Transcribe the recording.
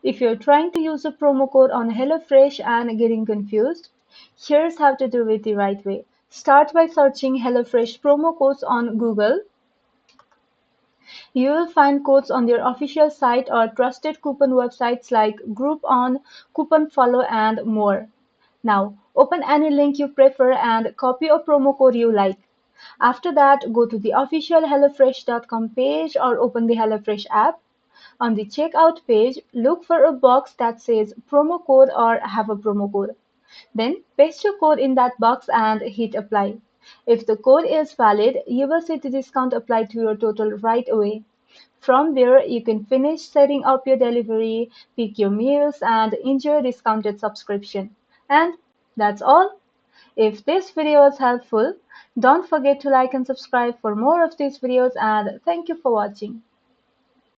If you're trying to use a promo code on HelloFresh and getting confused, here's how to do it the right way. Start by searching HelloFresh promo codes on Google. You will find codes on their official site or trusted coupon websites like Groupon, CouponFollow, and more. Now, open any link you prefer and copy a promo code you like. After that, go to the official HelloFresh.com page or open the HelloFresh app. On the checkout page, look for a box that says promo code or have a promo code. Then paste your code in that box and hit apply. If the code is valid, you will see the discount applied to your total right away. From there, you can finish setting up your delivery, pick your meals, and enjoy a discounted subscription. And that's all. If this video was helpful, don't forget to like and subscribe for more of these videos, and thank you for watching.